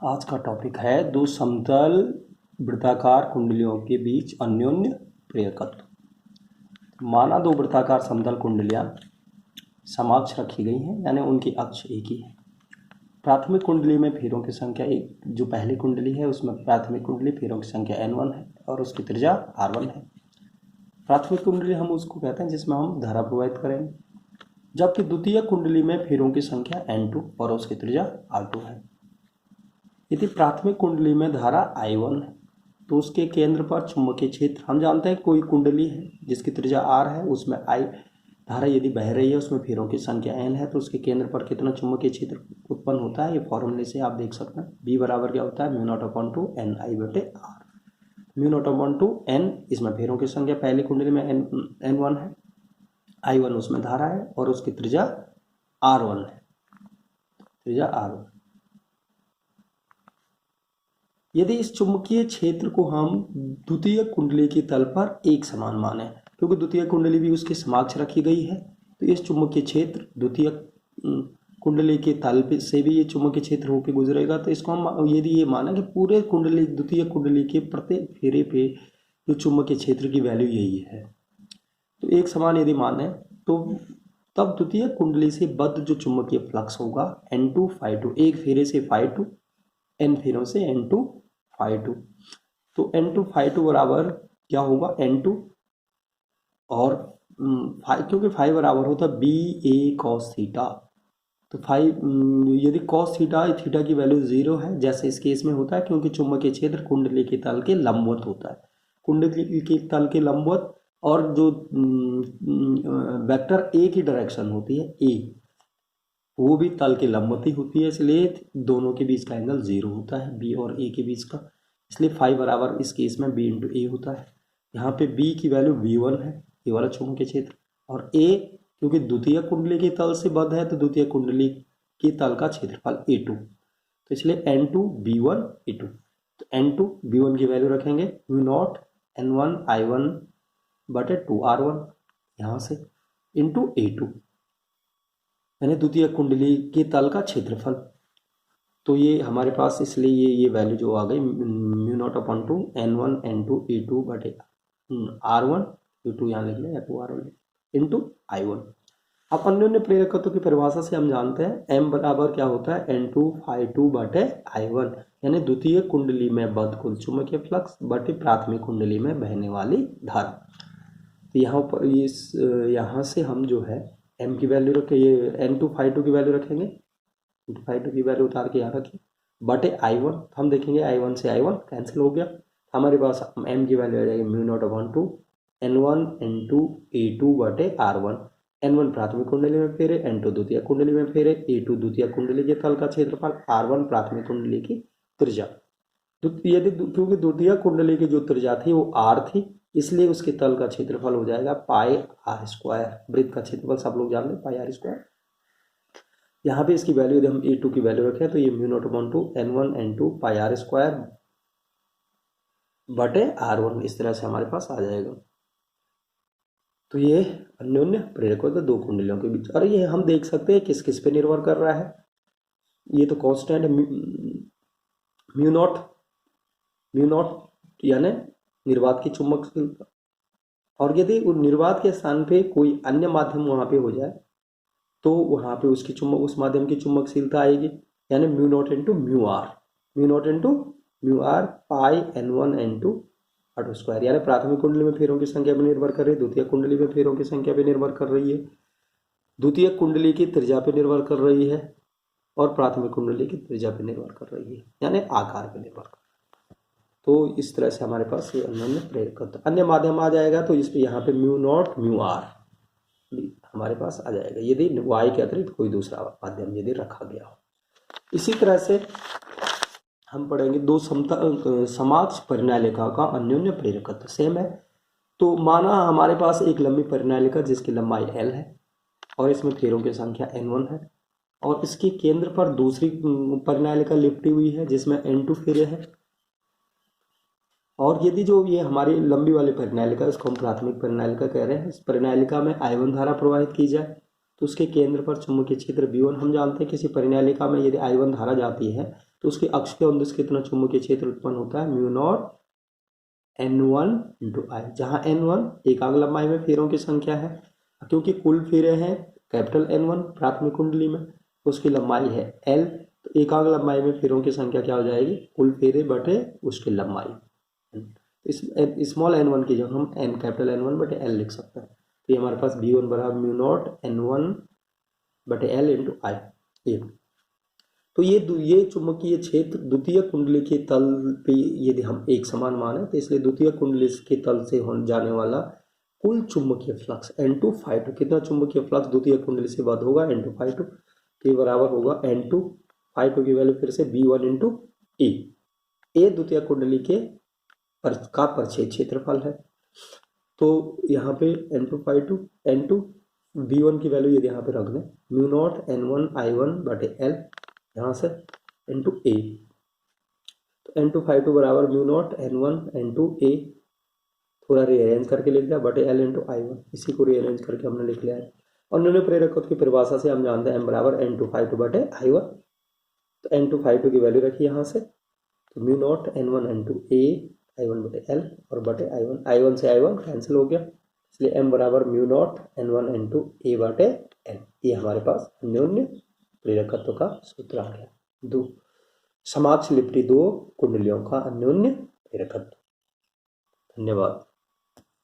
आज का टॉपिक है दो समतल वृत्ताकार कुंडलियों के बीच अन्योन्य प्रेरकत्व। माना दो वृत्ताकार समतल कुंडलियां समक्ष रखी गई हैं, यानी उनकी अक्ष एक ही है। प्राथमिक कुंडली में फेरों की संख्या एक, जो पहली कुंडली है उसमें प्राथमिक कुंडली फेरों की संख्या N1 है और उसकी त्रिज्या R1 है। प्राथमिक कुंडली हम उसको कहते हैं जिसमें हम धारा प्रवाहित करेंगे, जबकि द्वितीय कुंडली में फेरों की संख्या N2 और उसकी त्रिज्या R2 है। यदि प्राथमिक कुंडली में धारा I1 है तो उसके केंद्र पर चुंबकीय क्षेत्र, हम जानते हैं कोई कुंडली है जिसकी त्रिज्या R है, उसमें I धारा यदि बह रही है, उसमें फेरों की संख्या N है, तो उसके केंद्र पर कितना चुंबकीय क्षेत्र उत्पन्न होता है, ये फॉर्मूले से आप देख सकते हैं। B बराबर क्या होता है, μ0/2 Ni/R। μ0/2 N इसमें फेरों की संख्या पहली कुंडली में N1 है, I1 उसमें धारा है और उसकी त्रिज्या R1 है, त्रिज्या R1। यदि इस चुंबकीय क्षेत्र को हम द्वितीय कुंडली के तल पर एक समान माने, क्योंकि द्वितीय कुंडली भी उसके समक्ष रखी गई है, तो इस चुंबकीय क्षेत्र द्वितीय कुंडली के तल से भी ये चुंबकीय क्षेत्र होकर गुजरेगा। तो इसको हम यदि ये माना कि पूरे कुंडली द्वितीय कुंडली के प्रत्येक फेरे पे जो चुंबकीय क्षेत्र की वैल्यू यही है, तो एक समान यदि माने तो तब द्वितीय कुंडली से बद्ध जो चुंबकीय फ्लक्स होगा N2 ∅2, एक फेरे से ∅2, N फेरों से N2 ∅2, तो N2 ∅2 बराबर क्या होगा, N2 और क्योंकि फाई बराबर होता है BA cos थीटा, तो फाई यदि cos थीटा की वैल्यू 0 है, जैसे इस केस में होता है, क्योंकि चुंबकीय क्षेत्र कुंडली के तल के लंबवत होता है, कुंडली के तल के लंबवत, और जो वेक्टर A की डायरेक्शन होती है A, वो भी तल के लंबवत ही होती है, इसलिए दोनों के बीच का एंगल 0 होता है, B और A के बीच का। इसलिए फाई बराबर इस केस में B × A होता है। यहाँ पे B की वैल्यू V1 है, ये वाला चुंबकीय क्षेत्र, और A क्योंकि द्वितीय कुंडली के तल से बद्ध है, तो द्वितीय कुंडली के तल का क्षेत्रफल A2, तो इसलिए N2 B1 A2, तो N2 B1 की वैल्यू रखेंगे μ0 N1 I1/2 R1 यहाँ से इंटू A2, यानी द्वितीय कुंडली के तल का क्षेत्रफल। तो ये हमारे पास इसलिए ये वैल्यू जो आ गई μ0/2 N1 N2 E2/R1, E2 यहाँ लिख लें या 2R1 इंटू I1। अब अन्योन्य प्रेरकत्व की परिभाषा से हम जानते हैं M बराबर क्या होता है, N2 ∅2/I1, यानी द्वितीय कुंडली में बद्ध कुल चुंबकीय फ्लक्स बटे प्राथमिक कुंडली में बहने वाली धारा। तो यहाँ पर यहाँ से हम जो है M की वैल्यू रखें, ये N2 ∅2 की वैल्यू रखेंगे, ∅2 की वैल्यू उतार के यहाँ रखिए, बटे I1, हम देखेंगे I1 से I1 कैंसिल हो गया, हमारे पास M की वैल्यू आ जाएगी μ0/2 N1 N2 A2/R1। N1 प्राथमिक कुंडली में फेरे, N2 द्वितीय कुंडली में फेरे, A2 द्वितीय कुंडली के तल का क्षेत्रफल, R1 प्राथमिक कुंडली की त्रिज्या। यदि क्योंकि द्वितीय कुंडली की जो त्रिज्या थी वो R थी, इसलिए उसके तल का क्षेत्रफल हो जाएगा πr²। वृत्त का क्षेत्रफल सब लोग जान लें πr²। यहाँ पे इसकी वैल्यू यदि हम A2 की वैल्यू रखें तो ये μ0/2 N1 N2 πr² बटे R1 इस तरह से हमारे पास आ जाएगा। तो ये अन्योन्य प्रेरकत्व दो कुंडलियों के बीच, और ये हम देख सकते हैं किस किस पे निर्भर कर रहा है। ये तो कांस्टेंट है μ0 यानी निर्वात की चुंबकशीलता, और यदि निर्वात के स्थान पे कोई अन्य माध्यम वहां पे हो जाए तो वहां पे उस माध्यम की चुंबकशीलता आएगी, यानी μ0 × μr पाई N1 N2/2, यानी प्राथमिक कुंडली में फेरों की संख्या पर निर्भर कर रही है, द्वितीय कुंडली में फेरों की संख्या पर निर्भर कर रही है, द्वितीय कुंडली की त्रिज्या पर निर्भर कर रही है, और प्राथमिक कुंडली की त्रिज्या पर निर्भर कर रही है, यानी आकार पर निर्भर कर। तो इस तरह से हमारे पास ये अन्योन्य प्रेरकत्व, अन्य माध्यम आ जाएगा तो इस पे यहाँ पे μ0 μr हमारे पास आ जाएगा, यदि y के अतिरिक्त कोई दूसरा माध्यम यदि रखा गया हो। इसी तरह से हम पढ़ेंगे दो समक्ष परिनालिका का अन्योन्य प्रेरकत्व सेम है। तो माना हमारे पास एक लंबी परिनालिका जिसकी लंबाई L है और इसमें फेरों की संख्या N1 है, और इसके केंद्र पर दूसरी परिनालिका लिपटी हुई है जिसमें N2 फेरे हैं, और यदि जो ये हमारी लंबी वाली परिनालिका, इसको हम प्राथमिक परिनालिका कह रहे हैं, इस परिनालिका में I1 धारा प्रवाहित की जाए तो उसके केंद्र पर चुंबकीय क्षेत्र B1, हम जानते हैं किसी परिनालिका में यदि I1 धारा जाती है तो उसके अक्ष के अंदर कितना चुंबकीय क्षेत्र उत्पन्न होता है, म्यू नॉट N1 इंटू आई, जहाँ N1 एकाग्र लंबाई में फेरों की संख्या है, क्योंकि कुल फेरे हैं कैपिटल N1 प्राथमिक कुंडली में, उसकी लंबाई है L, तो एकाग्र लंबाई में फेरों की संख्या क्या हो जाएगी, कुल फेरे बटे उसकी लंबाई। इस स्मॉल n1 की जगह हम n कैपिटल N1 बटे L लिख सकते हैं। तो ये हमारे पास V1 बराबर म्यू नॉट N1 बटे L इंटू आई। तो ये चुंबकीय क्षेत्र द्वितीय कुंडली के तल पे यदि हम एक समान माने तो इसलिए द्वितीय कुंडली के तल से होने जाने वाला कुल चुंबकीय फ्लक्स N2 ∅2, कितना चुंबकीय फ्लक्स द्वितीय कुंडली से बाद होगा, N2 ∅2 के बराबर होगा N2 ∅2 की वैल्यू फिर से V1 इंटू ई। ए द्वितीय कुंडली के का परिच्छेद क्षेत्रफल है। तो यहाँ पे N2 ∅2 N2 V1 की वैल्यू यदि यहाँ पे रख दें, म्यू नॉट N1 I1 बटे L यहाँ से इंटू ए, तो N2 ∅2 बराबर म्यू नॉट N1 इंटू ए, थोड़ा रीअरेंज करके लिख दिया, बटे L इंटू आई वन, इसी को रीअरेंज करके हमने लिख लिया है। और निम्न प्रेरकत्व की परिभाषा से हम जानते हैं M बराबर N2 ∅2 बटे I1, तो N2 ∅2 की वैल्यू रखी यहाँ से, तो म्यू नॉट N1 इंटू ए I1 बटे L और बटे I1 से I1 कैंसिल हो गया, इसलिए M बराबर म्यू नॉट N1 इंटू ए बटे L। ये हमारे पास अन्योन्य प्रेरकत्व का सूत्र आ गया। समाक्ष लिपटी दो कुंडलियों का अन्योन्य प्रेरकत्व। धन्यवाद।